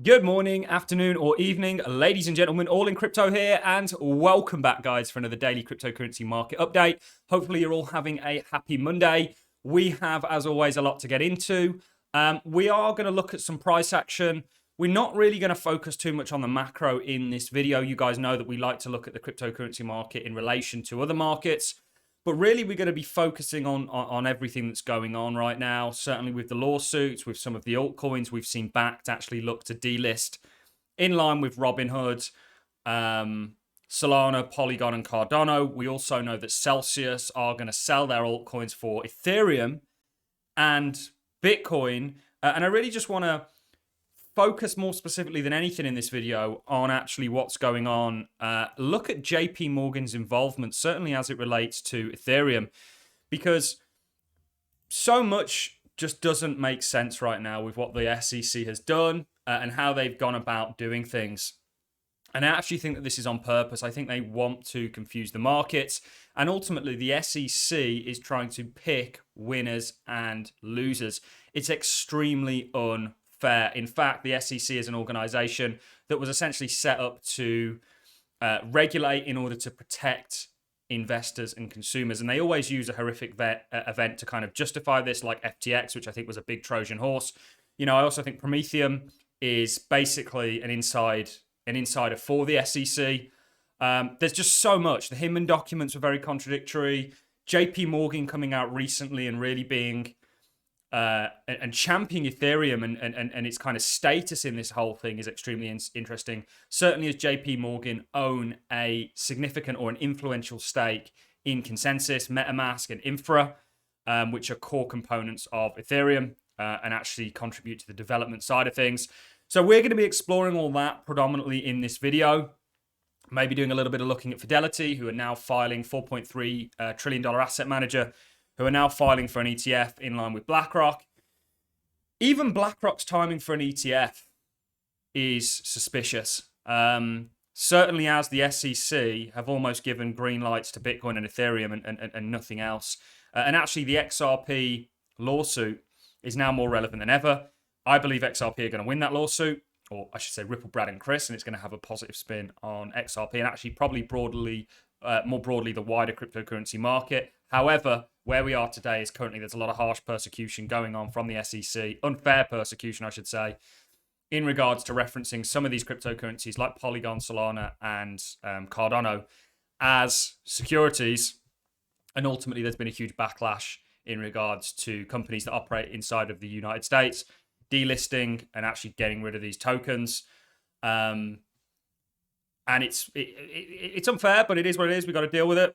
Good morning, afternoon, or evening, ladies and gentlemen, all in crypto here, and welcome back, guys, for another daily cryptocurrency market update. Hopefully, you're all having a happy Monday. We have, as always, a lot to get into. We are going to look at some price action. We're not really going to focus too much on the macro in this video. You guys know that we like to look at the cryptocurrency market in relation to other markets. But really, we're going to be focusing on everything that's going on right now. Certainly with the lawsuits, with some of the altcoins we've seen backed actually look to delist in line with Robinhood, Solana, Polygon, and Cardano. We also know that Celsius are going to sell their altcoins for Ethereum and Bitcoin. And I really just want to focus more specifically than anything in this video on actually what's going on. Look at JPMorgan's involvement, certainly as it relates to Ethereum, because so much just doesn't make sense right now with what the SEC has done and how they've gone about doing things. And I actually think that this is on purpose. I think they want to confuse the markets. And ultimately, the SEC is trying to pick winners and losers. It's extremely unfair. In fact, the SEC is an organization that was essentially set up to regulate in order to protect investors and consumers. And they always use a horrific event to kind of justify this, like FTX, which I think was a big Trojan horse. You know, I also think Prometheum is basically an insider for the SEC. There's just so much. The Hinman documents were very contradictory. JPMorgan coming out recently and really being and championing Ethereum and its kind of status in this whole thing is extremely interesting. Certainly as JPMorgan own a significant or an influential stake in Consensus, MetaMask, and Infra, which are core components of Ethereum and actually contribute to the development side of things. So we're going to be exploring all that predominantly in this video. Maybe doing a little bit of looking at Fidelity, who are now filing $4.3 trillion asset manager, who are now filing for an ETF in line with BlackRock. Even BlackRock's timing for an ETF is suspicious. Certainly as the SEC have almost given green lights to Bitcoin and Ethereum and nothing else. And actually the XRP lawsuit is now more relevant than ever. I believe XRP are going to win that lawsuit, or I should say Ripple, Brad, and Chris, and it's going to have a positive spin on XRP and actually probably more broadly the wider cryptocurrency market. However, where we are today is currently there's a lot of harsh persecution going on from the SEC, unfair persecution, I should say, in regards to referencing some of these cryptocurrencies like Polygon, Solana, and Cardano as securities. And ultimately, there's been a huge backlash in regards to companies that operate inside of the United States delisting and actually getting rid of these tokens. And it's unfair, but it is what it is. We've got to deal with it.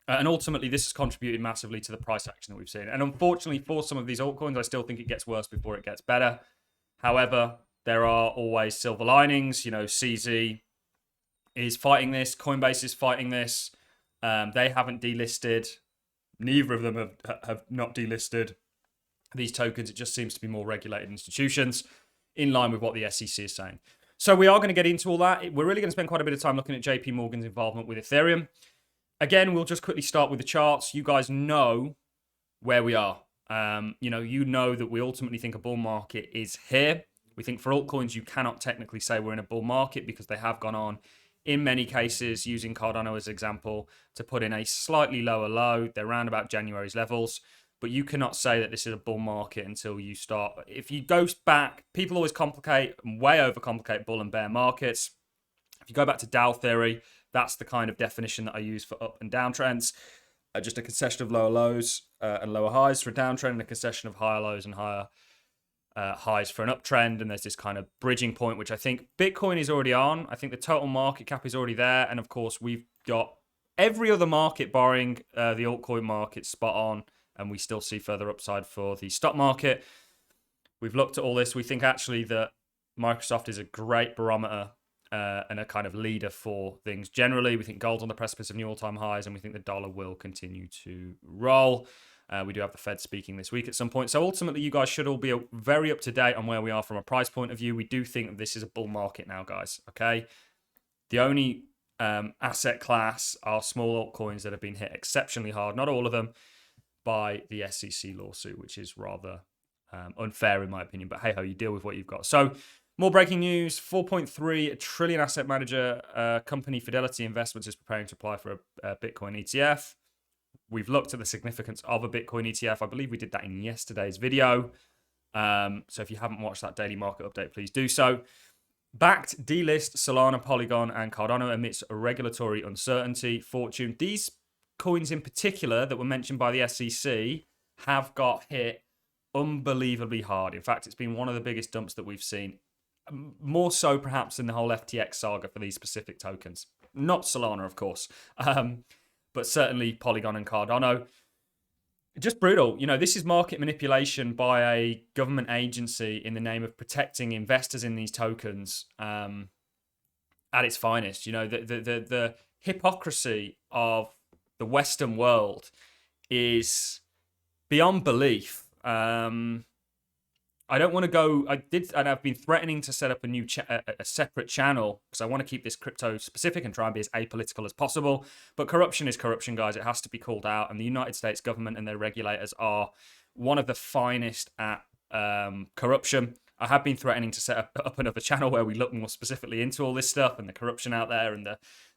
And ultimately, this has contributed massively to the price action that we've seen. And unfortunately, for some of these altcoins, I still think it gets worse before it gets better. However, there are always silver linings. You know, CZ is fighting this. Coinbase is fighting this. They haven't delisted. Neither of them have not delisted these tokens. It just seems to be more regulated institutions in line with what the SEC is saying. So we are going to get into all that. We're really going to spend quite a bit of time looking at JPMorgan's involvement with Ethereum. Again, we'll just quickly start with the charts. You guys know where we are. You know that we ultimately think a bull market is here. We think for altcoins, you cannot technically say we're in a bull market because they have gone on, in many cases, using Cardano as an example, to put in a slightly lower low. They're around about January's levels. But you cannot say that this is a bull market until you start. If you go back, people always complicate and way overcomplicate bull and bear markets. If you go back to Dow theory, that's the kind of definition that I use for up and down trends. Just a concession of lower lows and lower highs for a downtrend, and a concession of higher lows and higher highs for an uptrend. And there's this kind of bridging point, which I think Bitcoin is already on. I think the total market cap is already there. And of course, we've got every other market barring the altcoin market spot on. And we still see further upside for the stock market. We've looked at all this. We think actually that Microsoft is a great barometer and a kind of leader for things generally. We think gold's on the precipice of new all-time highs, and we think the dollar will continue to roll. We do have the Fed speaking this week at some point. So ultimately, you guys should all be very up to date on where we are from a price point of view. We do think that this is a bull market now, guys. Okay. The only asset class are small altcoins that have been hit exceptionally hard. Not all of them, by the SEC lawsuit, which is rather unfair in my opinion. But hey ho, you deal with what you've got. So More breaking news, 4.3 trillion asset manager company Fidelity Investments is preparing to apply for a Bitcoin ETF. We've looked at the significance of a Bitcoin ETF. I believe we did that in yesterday's video. So if you haven't watched that daily market update, please do so. Backed, delist Solana, Polygon, and Cardano amidst regulatory uncertainty. Fortune. These coins in particular that were mentioned by the SEC have got hit unbelievably hard. In fact, it's been one of the biggest dumps that we've seen. More so perhaps in the whole FTX saga for these specific tokens. Not Solana, of course, but certainly Polygon and Cardano. Just brutal. You know, this is market manipulation by a government agency in the name of protecting investors in these tokens at its finest. You know, the hypocrisy of the Western world is beyond belief. I don't want to go. I've been threatening to set up a separate channel because I want to keep this crypto specific and try and be as apolitical as possible. But corruption is corruption, guys. It has to be called out. And the United States government and their regulators are one of the finest at corruption. I have been threatening to set up another channel where we look more specifically into all this stuff and the corruption out there and the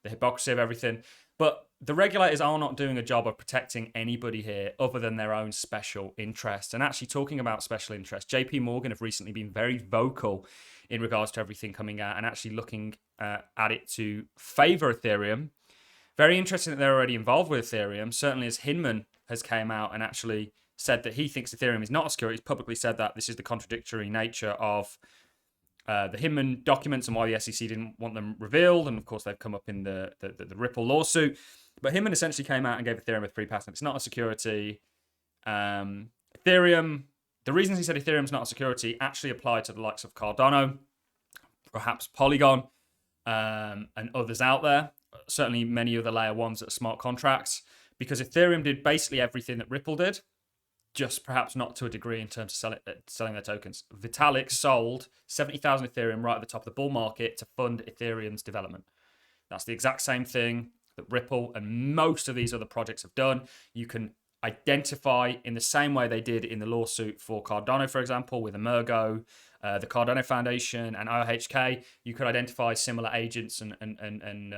hypocrisy of everything. But the regulators are not doing a job of protecting anybody here other than their own special interests. And actually talking about special interests, JPMorgan have recently been very vocal in regards to everything coming out and actually looking at it to favor Ethereum. Very interesting that they're already involved with Ethereum. Certainly as Hinman has came out and actually said that he thinks Ethereum is not a security. He's publicly said that this is the contradictory nature of the Hinman documents and why the SEC didn't want them revealed. And of course, they've come up in the Ripple lawsuit. But Hinman essentially came out and gave Ethereum a free pass. And it's not a security. Ethereum, the reasons he said Ethereum's not a security actually apply to the likes of Cardano, perhaps Polygon, and others out there. Certainly many other layer ones that are smart contracts. Because Ethereum did basically everything that Ripple did, just perhaps not to a degree in terms of selling their tokens. Vitalik sold 70,000 Ethereum right at the top of the bull market to fund Ethereum's development. That's the exact same thing that Ripple and most of these other projects have done. You can identify in the same way they did in the lawsuit for Cardano, for example, with Emergo, the Cardano Foundation, and OHK. You could identify similar agents and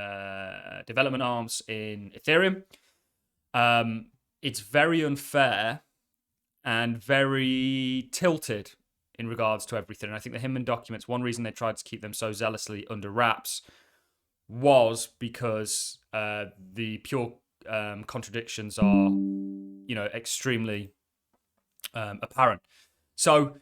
development arms in Ethereum. It's very unfair and very tilted in regards to everything. And I think the Hinman documents, one reason they tried to keep them so zealously under wraps was because the pure contradictions are, you know, extremely apparent. So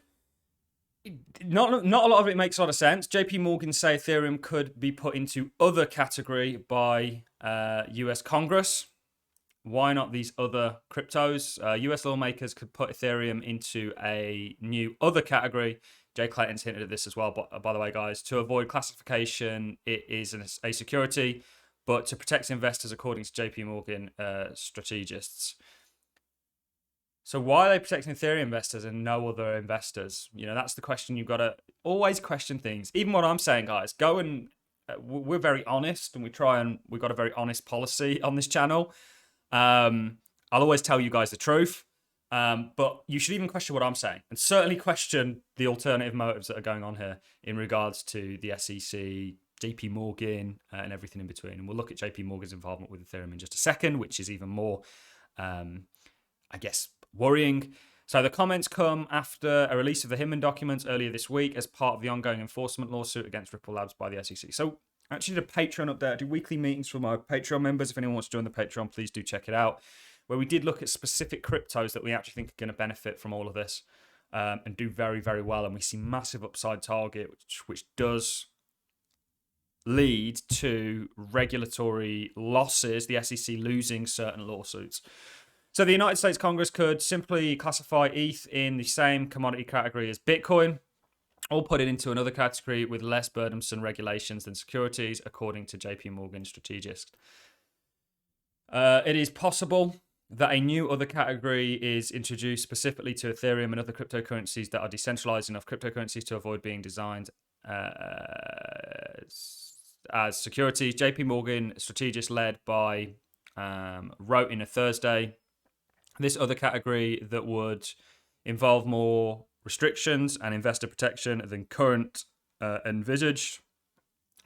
not a lot of it makes a lot of sense. JPMorgan say Ethereum could be put into other category by US Congress. Why not these other cryptos? US lawmakers could put Ethereum into a new other category. Jay Clayton's hinted at this as well, but by the way, guys, to avoid classification, it is a security, but to protect investors, according to JPMorgan strategists. So why are they protecting Ethereum investors and no other investors? You know, that's the question. You've got to always question things. Even what I'm saying, guys, go and we're very honest, and we've got a very honest policy on this channel. I'll always tell you guys the truth, but you should even question what I'm saying, and certainly question the alternative motives that are going on here in regards to the SEC, JPMorgan, and everything in between. And we'll look at JPMorgan's involvement with Ethereum in just a second, which is even more, I guess, worrying. So the comments come after a release of the Hinman documents earlier this week as part of the ongoing enforcement lawsuit against Ripple Labs by the SEC. So I actually did a Patreon update. I do weekly meetings for my Patreon members. If anyone wants to join the Patreon, please do check it out, where we did look at specific cryptos that we actually think are going to benefit from all of this and do very, very well. And we see massive upside target, which does lead to regulatory losses, the SEC losing certain lawsuits. So the United States Congress could simply classify ETH in the same commodity category as Bitcoin, or put it into another category with less burdensome regulations than securities, according to JPMorgan strategists. It is possible that a new other category is introduced specifically to Ethereum and other cryptocurrencies that are decentralized enough cryptocurrencies to avoid being designed as securities. JPMorgan strategists led by wrote in a Thursday, this other category that would involve more restrictions and investor protection than current envisaged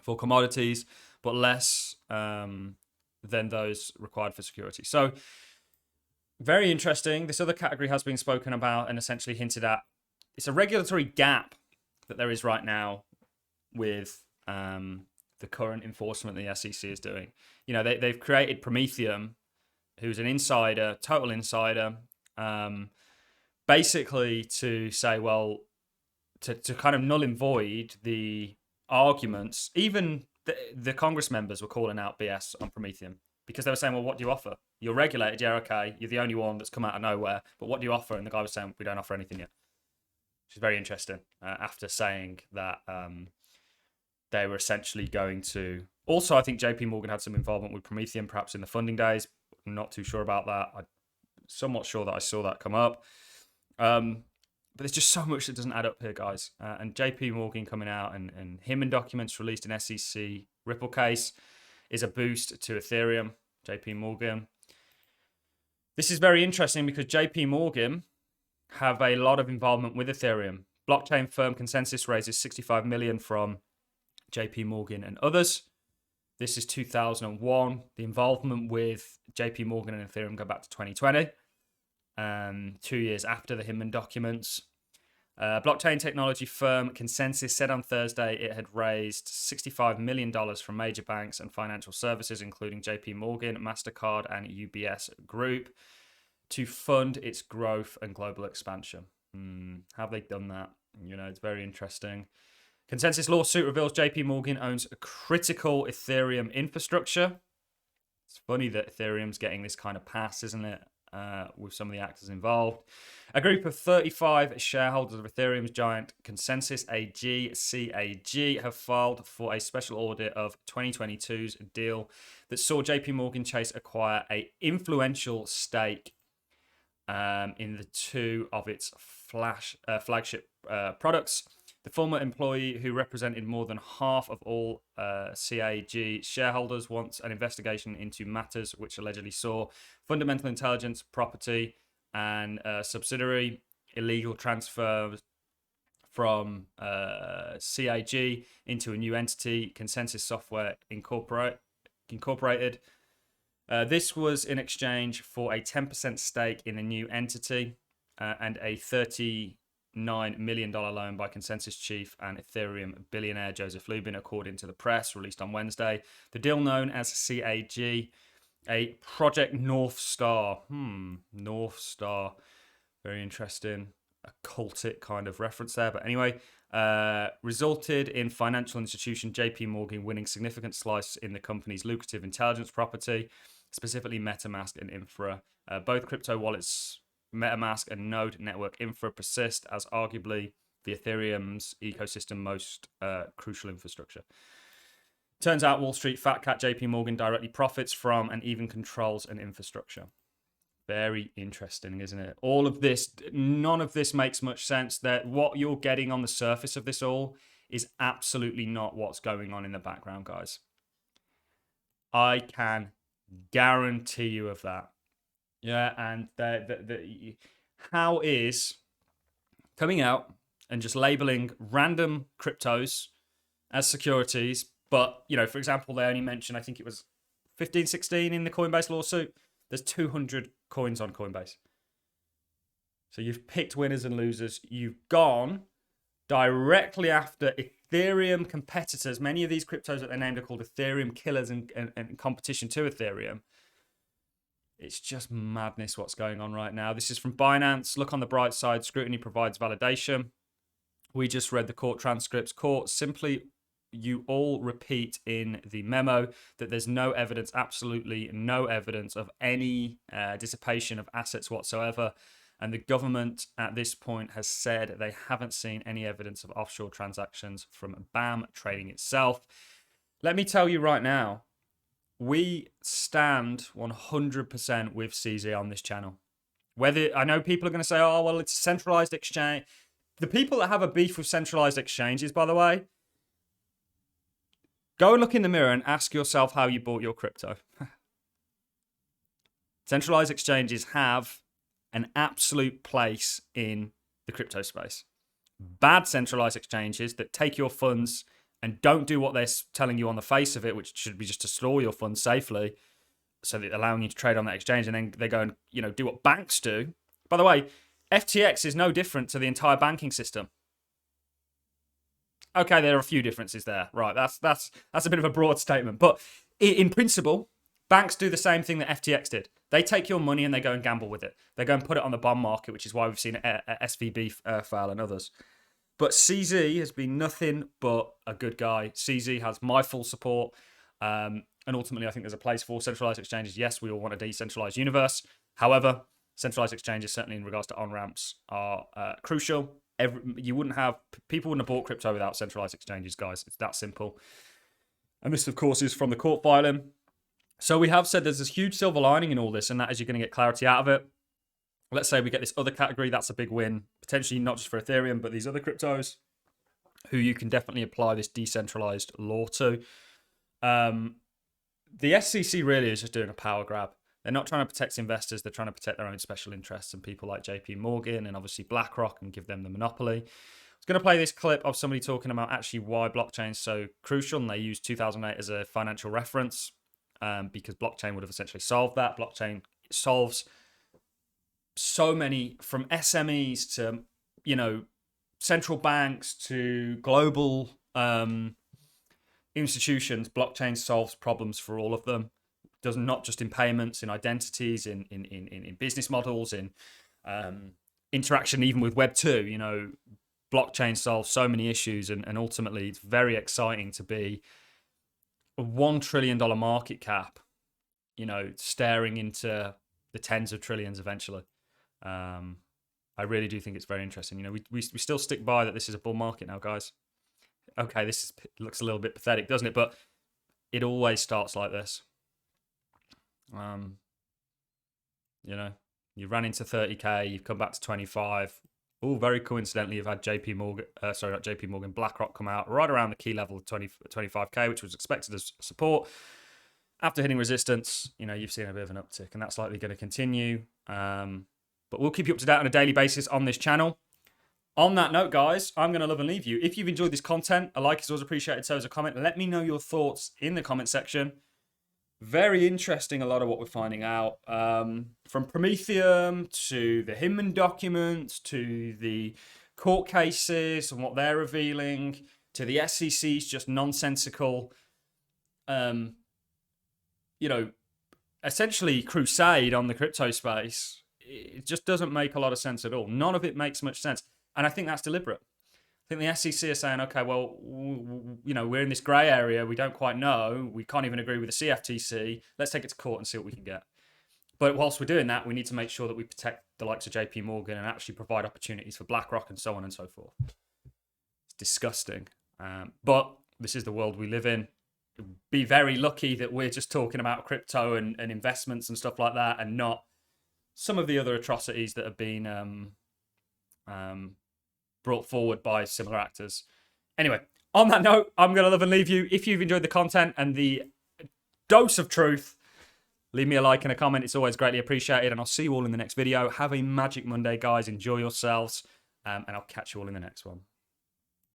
for commodities, but less than those required for security. So very interesting. This other category has been spoken about and essentially hinted at. It's a regulatory gap that there is right now with the current enforcement the SEC is doing. You know, they've created Prometheum, who's an insider, total insider, basically to say, well, to kind of null and void the arguments. Even the Congress members were calling out BS on Prometheum because they were saying, well, what do you offer? You're regulated, yeah, okay. You're the only one that's come out of nowhere, but what do you offer? And the guy was saying, we don't offer anything yet. Which is very interesting after saying that they were essentially going to... Also, I think JPMorgan had some involvement with Prometheum, perhaps in the funding days. I'm not too sure about that. I'm somewhat sure that I saw that come up. But there's just so much that doesn't add up here, guys. And JPMorgan coming out and Hinman documents released in SEC Ripple case is a boost to Ethereum, JPMorgan. This is very interesting because JPMorgan have a lot of involvement with Ethereum. Blockchain firm Consensus raises $65 million from JPMorgan and others. This is 2001. The involvement with JPMorgan and Ethereum go back to 2020. 2 years after the Hinman documents. Blockchain technology firm Consensus said on Thursday it had raised $65 million from major banks and financial services, including JPMorgan, MasterCard, and UBS Group, to fund its growth and global expansion. How have they done that? You know, it's very interesting. Consensus lawsuit reveals JPMorgan owns a critical Ethereum infrastructure. It's funny that Ethereum's getting this kind of pass, isn't it? With some of the actors involved. A group of 35 shareholders of Ethereum's giant Consensus AG, CAG, have filed for a special audit of 2022's deal that saw JPMorgan Chase acquire an influential stake in the two of its flagship products. The former employee, who represented more than half of all CAG shareholders, wants an investigation into matters which allegedly saw fundamental intelligence, property, and subsidiary illegal transfers from CAG into a new entity, Consensus Software Incorporated. This was in exchange for a 10% stake in the new entity and a $39 million loan by Consensus chief and Ethereum billionaire Joseph Lubin, according to the press released on Wednesday. The deal, known as CAG, a Project North Star. North Star. Very interesting. A cultic kind of reference there. But anyway, resulted in financial institution JPMorgan winning significant slice in the company's lucrative intelligence property, specifically MetaMask and Infra. Both crypto wallets, MetaMask and Node Network Infra, persist as arguably the Ethereum's ecosystem most crucial infrastructure. Turns out Wall Street fat cat JPMorgan directly profits from and even controls an infrastructure. Very interesting, isn't it? All of this, none of this makes much sense. That what you're getting on the surface of this all is absolutely not what's going on in the background, guys. I can guarantee you of that. Yeah, and how is coming out and just labeling random cryptos as securities, but, you know, for example, they only mentioned, I think it was 15, 16 in the Coinbase lawsuit. There's 200 coins on Coinbase. So you've picked winners and losers. You've gone directly after Ethereum competitors. Many of these cryptos that they named are called Ethereum killers and competition to Ethereum. It's just madness what's going on right now. This is from Binance. Look on the bright side. Scrutiny provides validation. We just read the court transcripts. Court simply, you all repeat in the memo that there's no evidence, absolutely no evidence of any dissipation of assets whatsoever. And the government at this point has said they haven't seen any evidence of offshore transactions from BAM trading itself. Let me tell you right now, we stand 100% with CZ on this channel. Whether I know people are going to say, oh, well, it's a centralized exchange. The people that have a beef with centralized exchanges, by the way, go and look in the mirror and ask yourself how you bought your crypto. Centralized exchanges have an absolute place in the crypto space. bad centralized exchanges that take your funds and don't do what they're telling you on the face of it, which should be just to store your funds safely, so that allowing you to trade on that exchange, and then they go and do what banks do. By the way, FTX is no different to the entire banking system. Okay, there are a few differences there, right? That's a bit of a broad statement, but in principle, banks do the same thing that FTX did. They take your money and they go and gamble with it. They go and put it on the bond market, which is why we've seen SVB fail and others. But CZ has been nothing but a good guy. CZ has my full support. And ultimately, I think there's a place for centralized exchanges. Yes, we all want a decentralized universe. However, centralized exchanges, certainly in regards to on-ramps, are crucial. People wouldn't have bought crypto without centralized exchanges, guys. It's that simple. And this, of course, is from the court filing. So we have said there's this huge silver lining in all this, and that is you're going to get clarity out of it. Let's say we get this other category. That's a big win, potentially not just for Ethereum, but these other cryptos who you can definitely apply this decentralized law to. The SEC really is just doing a power grab. They're not trying to protect investors. They're trying to protect their own special interests and people like JPMorgan and obviously BlackRock and give them the monopoly. I was going to play this clip of somebody talking about actually why blockchain is so crucial, and they use 2008 as a financial reference because blockchain would have essentially solved that. Blockchain solves so many, from SMEs to, central banks to global institutions. Blockchain solves problems for all of them. Does not just in payments, in identities, in business models, in interaction, even with Web 2. Blockchain solves so many issues, and ultimately it's very exciting to be a $1 trillion market cap, staring into the tens of trillions eventually. I really do think it's very interesting. We still stick by that this is a bull market now, guys. Okay, looks a little bit pathetic, doesn't it? But it always starts like this. You ran into 30k, you've come back to 25. Oh, very coincidentally, you've had BlackRock come out right around the key level of 25k, which was expected as support. After hitting resistance, you've seen a bit of an uptick, and that's likely going to continue. But we'll keep you up to date on a daily basis on this channel. On that note, guys, I'm going to love and leave you. If you've enjoyed this content, a like is always appreciated, so is a comment. Let me know your thoughts in the comment section. Very interesting, a lot of what we're finding out. From Prometheum to the Hinman documents to the court cases and what they're revealing to the SEC's just nonsensical, essentially crusade on the crypto space. It just doesn't make a lot of sense at all. None of it makes much sense. And I think that's deliberate. I think the SEC are saying, okay, well, we're in this grey area. We don't quite know. We can't even agree with the CFTC. Let's take it to court and see what we can get. But whilst we're doing that, we need to make sure that we protect the likes of JPMorgan and actually provide opportunities for BlackRock and so on and so forth. It's disgusting. But this is the world we live in. Be very lucky that we're just talking about crypto and investments and stuff like that, and not some of the other atrocities that have been brought forward by similar actors. Anyway, on that note, I'm going to love and leave you. If you've enjoyed the content and the dose of truth, leave me a like and a comment. It's always greatly appreciated, and I'll see you all in the next video. Have a magic Monday, guys. Enjoy yourselves, and I'll catch you all in the next one.